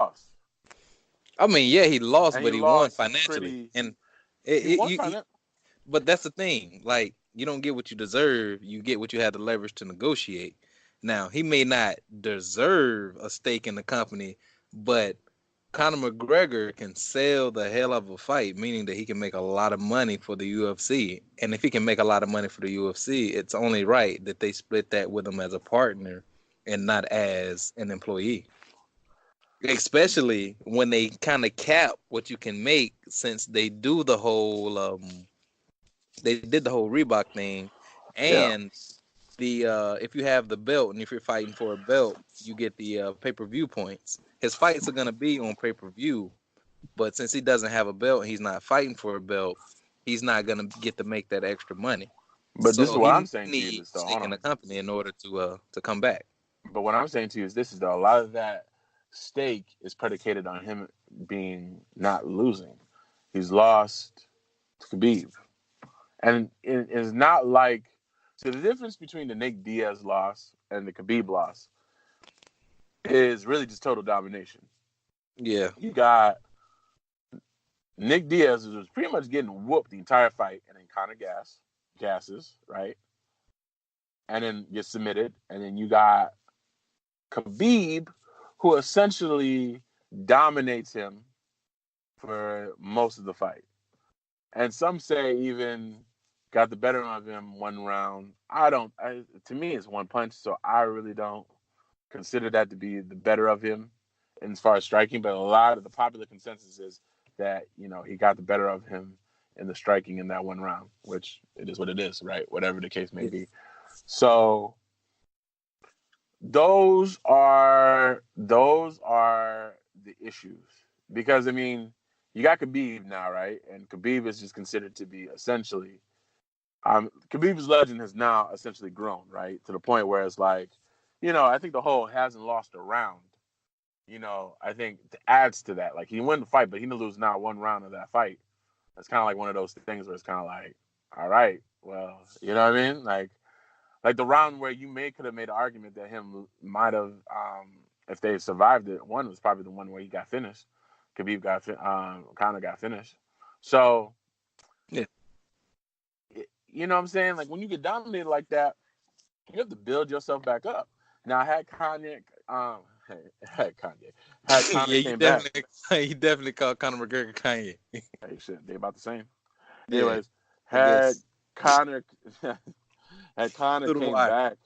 lost. I mean, yeah, he lost, And he but he won lost financially, pretty. and He won you. finance. But that's the thing. Like, you don't get what you deserve. You get what you had the leverage to negotiate. Now, he may not deserve a stake in the company, but Conor McGregor can sell the hell of a fight, meaning that he can make a lot of money for the UFC. And if he can make a lot of money for the UFC, it's only right that they split that with him as a partner and not as an employee. Especially when they kind of cap what you can make, since they do the whole they did the whole Reebok thing, Yeah. and the if you have the belt and if you're fighting for a belt, you get the pay-per-view points. His fights are gonna be on pay-per-view, but since he doesn't have a belt and he's not fighting for a belt, he's not gonna get to make that extra money. But this is So what he I'm saying to you. needs This though, stake hold in the on. company in order to come back. But what I'm saying to you is this is though a lot of that stake is predicated on him being not losing. He's lost to Khabib, and it is not like so. The difference between the Nick Diaz loss and the Khabib loss is really just total domination. Yeah, You got Nick Diaz was pretty much getting whooped the entire fight, and then kind of gasses, right? And then gets submitted, and then you got Khabib, who essentially dominates him for most of the fight. And some say even got the better of him one round. I don't. To me, it's one punch, so I really don't consider that to be the better of him as far as striking. But a lot of the popular consensus is that he got the better of him in the striking in that one round, which it is what it is, right? Whatever the case may yeah, be. So those are the issues because I mean you got Khabib now, right? And Khabib is just considered to be essentially Khabib's legend has now essentially grown, right? To the point where it's like, I think the whole hasn't lost a round. I think adds to that. Like he won the fight, but he didn't lose not one round of that fight. It's kind of like one of those things where it's kind of like, all right, well, you know what I mean? Like the round where you could have made an argument that him might have, if they survived it, one was probably the one where he got finished. Khabib Conor got finished. So, yeah. you know what I'm saying? Like when you get dominated like that, you have to build yourself back up. Now, had Kanye, had Conor Yeah, you came back, definitely you definitely called Conor McGregor Kanye. hey, shit, they about the same. Yeah, Anyways, I had guess Conor, had Conor through the came wire.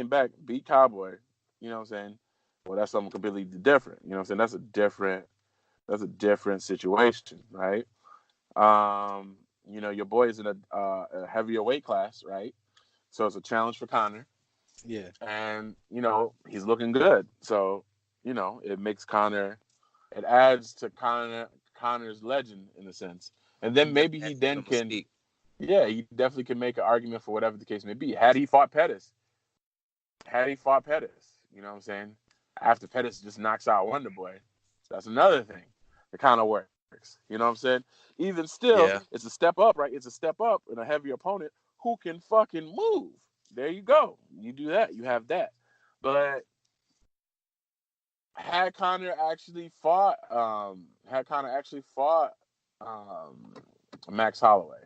back, beat Cowboy, you know what I'm saying? Well, that's something completely different. You know what I'm saying? That's a different situation, right? Your boy is in a heavier weight class, right? So it's a challenge for Conor, Yeah, and he's looking good. So it makes Conor, it adds to Conor's legend in a sense, and then it maybe definitely he adds to then the can, mystique. yeah, he definitely can make an argument for whatever the case may be. Had he fought Pettis, you know what I'm saying? After Pettis just knocks out Wonder Boy, that's another thing that kind of works. You know what I'm saying? Even still, Yeah, it's a step up, right? It's a step up in a heavier opponent who can fucking move. There you go. You do that, you have that. But had Connor actually fought um, Max Holloway,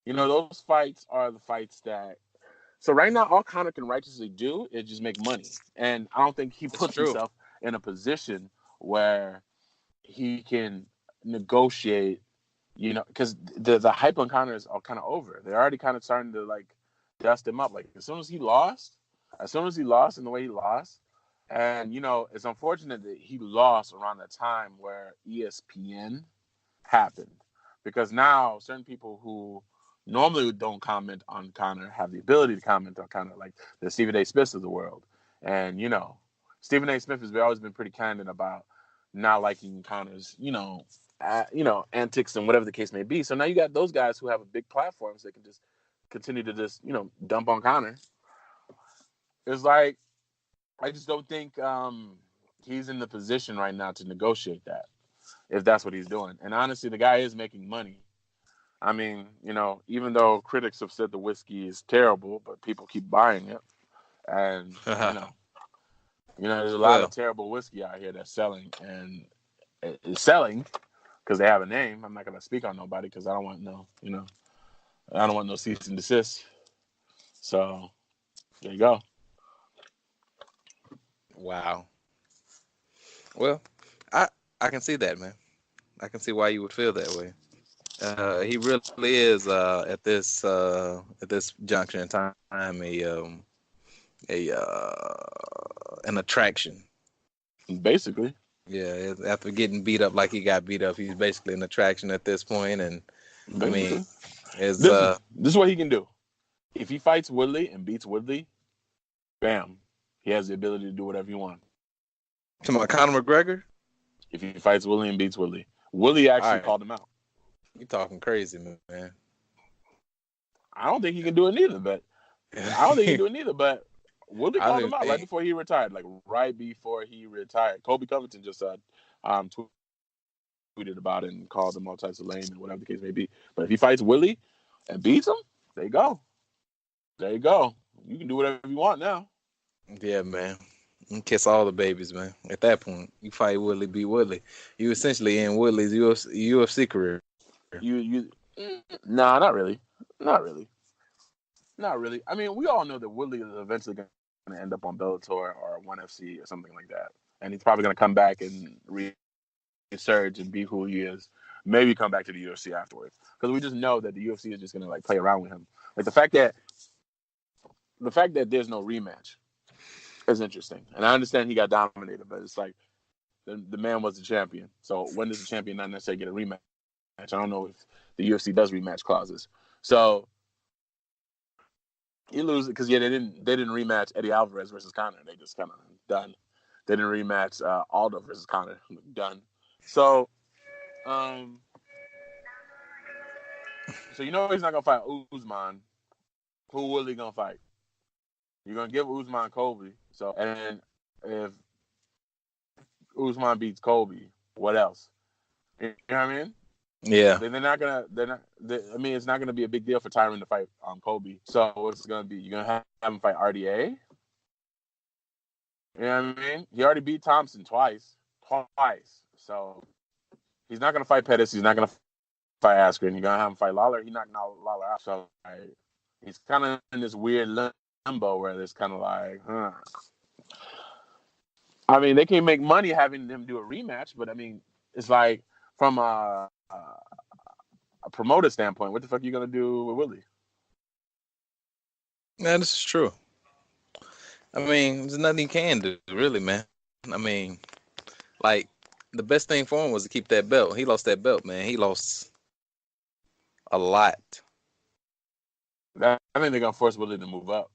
those fights are the fights that. So right now, all Connor can righteously do is just make money, and I don't think he it's puts true. himself in a position where he can negotiate. Because the hype on Connor is all kind of over. They're already kind of starting to like dust him up. Like as soon as he lost, in the way he lost, and it's unfortunate that he lost around the time where ESPN happened, because now certain people who normally don't comment on Connor have the ability to comment on Connor, like the Stephen A. Smiths of the world. And Stephen A. Smith has always been pretty candid about not liking Connor's, antics and whatever the case may be. So now you got those guys who have a big platform, so they can just continue to just dump on Connor. It's like I just don't think he's in the position right now to negotiate that, if that's what he's doing. And honestly, the guy is making money. I mean, even though critics have said the whiskey is terrible, but people keep buying it. And, You know, there's a lot Well, of terrible whiskey out here that's selling, and it's selling because they have a name. I'm not gonna speak on nobody because I don't want I don't want no cease and desist. So there you go. wow. Well, I I can see that, man. I can see why you would feel that way. He really is at this juncture in time a an attraction. Basically, Yeah, after getting beat up like he got beat up, he's basically an attraction at this point. And I mean, basically, it's this is what he can do. If he fights Woodley and beats Woodley, bam, he has the ability to do whatever he wants. to my Conor McGregor. If he fights Woodley and beats Woodley, Woodley All actually right, called him out. you talking crazy, man. I don't think he can do it neither, but I don't think he can do it neither. But Woodley I called don't him even out right think. before he retired. Like right before he retired, Kobe Covington just tweeted about it and called him all types of lame and whatever the case may be. But if he fights Woodley and beats him, there you go. There you go. You can do whatever you want now. Yeah, man. You kiss all the babies, man. At that point, you fight Woodley, beat Woodley. You essentially in Woodley's UFC career. You nah, not really. Not really. Not really. I mean, we all know that Woodley is eventually going to end up on Bellator or ONE FC or something like that. And he's probably going to come back and resurge and be who he is. Maybe come back to the UFC afterwards. Because we just know that the UFC is just going to like play around with him. Like the fact that there's no rematch is interesting. And I understand he got dominated, but it's like the man was the champion. So when does the champion not necessarily get a rematch? I don't know if the UFC does rematch clauses. So you lose it because they didn't rematch Eddie Alvarez versus Conor. They just kind of done. They didn't rematch Aldo versus Conor. Done. So, so you know he's not gonna fight Usman. Who will he gonna fight? You're gonna give Usman Kobe. So, and if Usman beats Kobe, what else? You know what I mean? Yeah. They're not gonna. I mean, it's not gonna be a big deal for Tyron to fight Kobe. So what's it gonna be? You're gonna have him fight RDA. You know what I mean? He already beat Thompson twice. So he's not gonna fight Pettis. He's not gonna fight Askren. You're gonna have him fight Lawler. He knocked Lawler out. So he's kind of in this weird limbo where it's kind of like, huh. I mean, they can make money having them do a rematch, but I mean, it's like from a promoter standpoint, what the fuck are you gonna do with Willie? Yeah, this is true. I mean, there's nothing you can do, really, man. I mean, like, the best thing for him was to keep that belt. He lost that belt, man. He lost a lot. I think they're gonna force Willie to move up.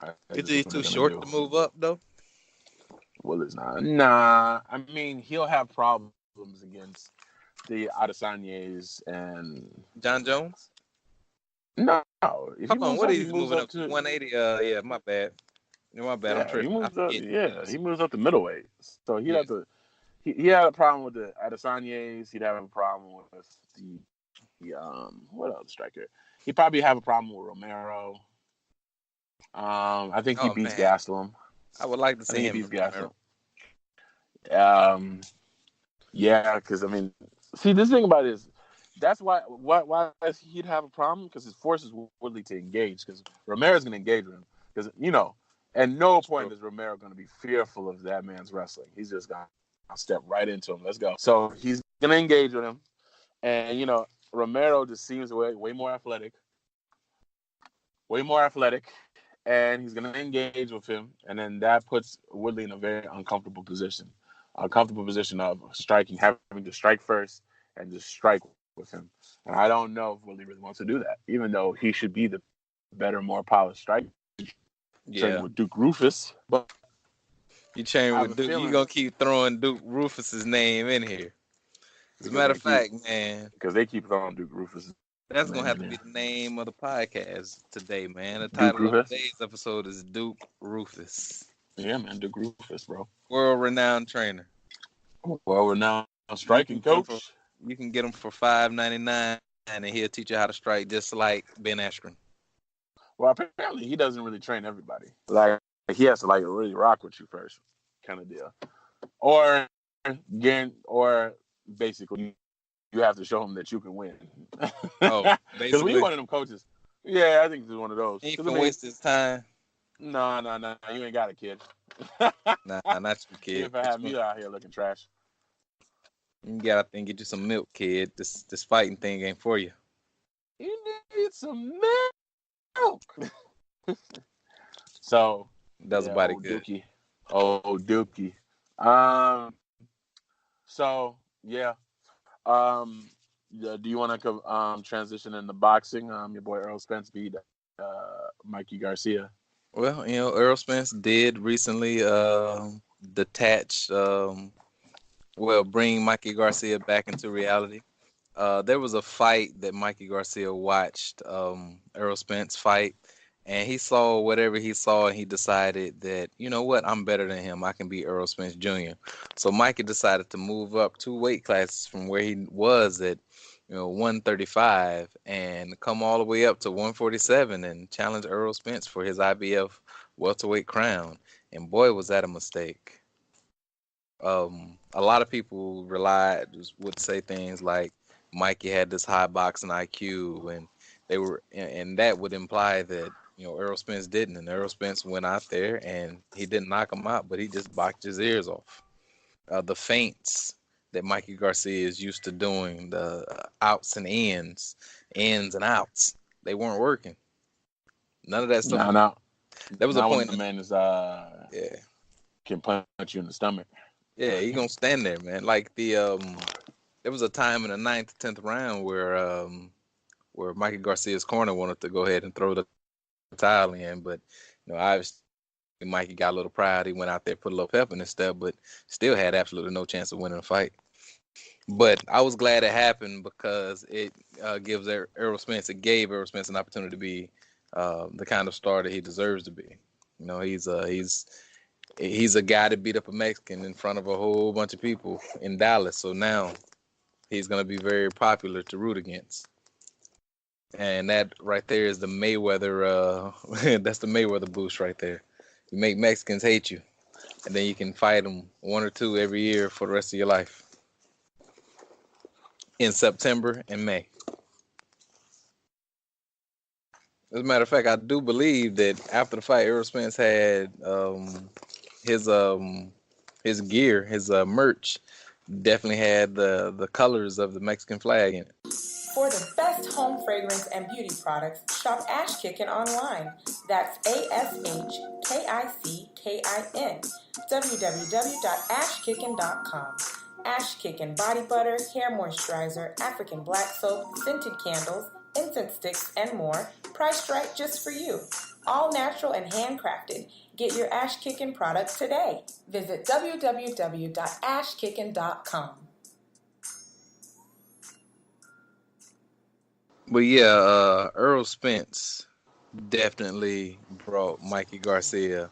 Is That's he just what too they're gonna short do. to move up, though? Willie's not. Nah, I mean he'll have problems against the Adesanya's and John Jones? no. If he Hold on, moves what up, is he he moves moving up up to? to 180? Yeah, my bad. My bad. I'm yeah. He tripping. I moves up. forget. Yeah, he moves up to middleweight. So he'd Yeah. have to. He had a problem with the Adesanya's. He'd have a problem with the what else striker? He'd probably have a problem with Romero. I think he Oh, beats man. Gastelum. I would like to I see think he him beats and Romero. Gastelum. Yeah, because I mean, see, this thing about it is that's why he'd have a problem because it forces Woodley to engage because Romero's going to engage with him because at no point is Romero going to be fearful of that man's wrestling. He's just going to step right into him. Let's go. So he's going to engage with him, and Romero just seems way more athletic, and he's going to engage with him, and then that puts Woodley in a very uncomfortable position. A comfortable position of striking, having to strike first and just strike with him. And I don't know if Woodley really wants to do that, even though he should be the better, more polished striker. Train Yeah. with Duke Rufus, but You I train have a with Duke. You feeling gonna keep throwing Duke Rufus's name in here. As a because matter of fact, man, they keep throwing Duke Rufus' that's gonna name have in to be there. the name of the podcast today, man. The Duke title of Rufus, today's episode is Duke Rufus, yeah, man, Duke Rufus, bro. world-renowned trainer. Well, we're now You striking can get him for coach. $5.99, and he'll teach you how to strike just like Ben Askren. Well, apparently he doesn't really train everybody. Like he has to like really rock with you first, kind of deal. Or or basically you have to show him that you can win. Oh, Because when you're basically, one of them coaches, yeah, I think he's one of those. he ain't Because I finna mean, waste his time. no, you ain't got a kid. Nah, not you, Even kid. if I Get have you, me out here looking trash. you gotta think, get you some milk, kid. This fighting thing ain't for you. You need some milk. So, That's yeah, about it. old Good. Dookie. Old Dookie. Um, so, yeah. Yeah, do you want to transition into boxing? Your boy Errol Spence beat Mikey Garcia. Well, Errol Spence did recently detach, bring Mikey Garcia back into reality. There was a fight that Mikey Garcia watched, Errol Spence fight, and he saw whatever he saw, and he decided that, you know what, I'm better than him. I can beat Errol Spence Jr. So Mikey decided to move up 2 weight classes from where he was at, 135, and come all the way up to 147 and challenge Errol Spence for his IBF welterweight crown. And boy, was that a mistake. A lot of people would say things like Mikey had this high boxing IQ, and and that would imply that Errol Spence didn't, and Errol Spence went out there and he didn't knock him out, but he just boxed his ears off. The feints that Mikey Garcia is used to doing, the outs and ins and outs, they weren't working. None of that stuff. Now, now, There was a now, when point. the man is Yeah, can punch you in the stomach. yeah, he gonna stand there, man. Like there was a time in the ninth, 10th round where Mikey Garcia's corner wanted to go ahead and throw the towel in, but obviously Mikey got a little pride. He went out there, put a little pep in his step, but still had absolutely no chance of winning the fight. But I was glad it happened because it gives Errol Spence, it gave Errol Spence an opportunity to be the kind of star that he deserves to be. He's a guy that beat up a Mexican in front of a whole bunch of people in Dallas. So now he's going to be very popular to root against. And that right there is the Mayweather. That's the Mayweather boost right there. You make Mexicans hate you, and then you can fight them one or two every year for the rest of your life. In September and May. As a matter of fact, I do believe that after the fight, Errol Spence had his his gear, his merch, definitely had the colors of the Mexican flag in it. For the best home fragrance and beauty products, shop Ash Kickin online. That's ASHKICKIN. www.ashkickin.com. Ash Kickin body butter, hair moisturizer, African black soap, scented candles, incense sticks, and more, priced right just for you. All natural and handcrafted. Get your Ash Kickin product today. Visit www.ashkickin.com. But yeah, Earl Spence definitely brought Mikey Garcia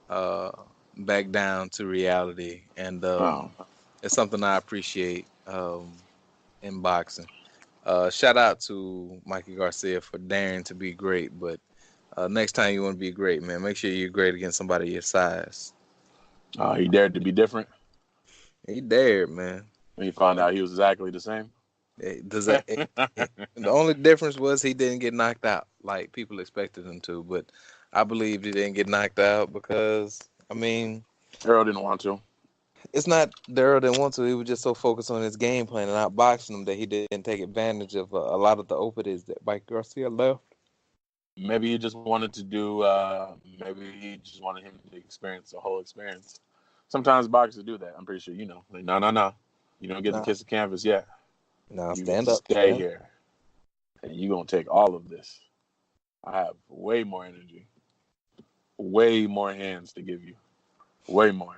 uh, back down to reality, and Oh, it's something I appreciate in boxing. Shout out to Mikey Garcia for daring to be great, but next time you want to be great, man, make sure you're great against somebody your size. he dared to be different. He dared, man. And he found out he was exactly the same. Does that? The only difference was he didn't get knocked out like people expected him to, but I believe he didn't get knocked out because I mean Errol didn't want to. it's not Daryl didn't want to. He was just so focused on his game plan and not boxing him that he didn't take advantage of a lot of the openings that Mike Garcia left. Maybe he just wanted to do. Maybe he just wanted him to experience the whole experience. Sometimes boxers do that. I'm pretty sure you know. Like, no. You don't get to Nah, kiss the canvas yet. nah, You get stand to up, stay champ. here, and you're gonna take all of this. I have way more energy, way more hands to give you, way more.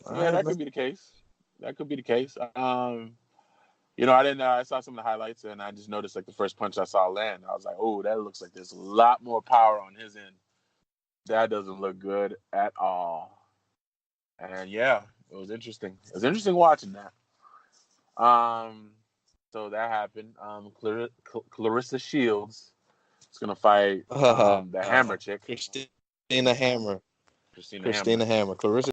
All Yeah, right, that man. could be the case. That could be the case. I didn't. I saw some of the highlights, and I just noticed like the first punch I saw land. I was like, oh, that looks like there's a lot more power on his end. That doesn't look good at all. And yeah, it was interesting. It was interesting watching that. So that happened. Clarissa Shields is gonna fight the Hammer chick, Christina Hammer. Christina Christina Hammer. Hammer. Clarissa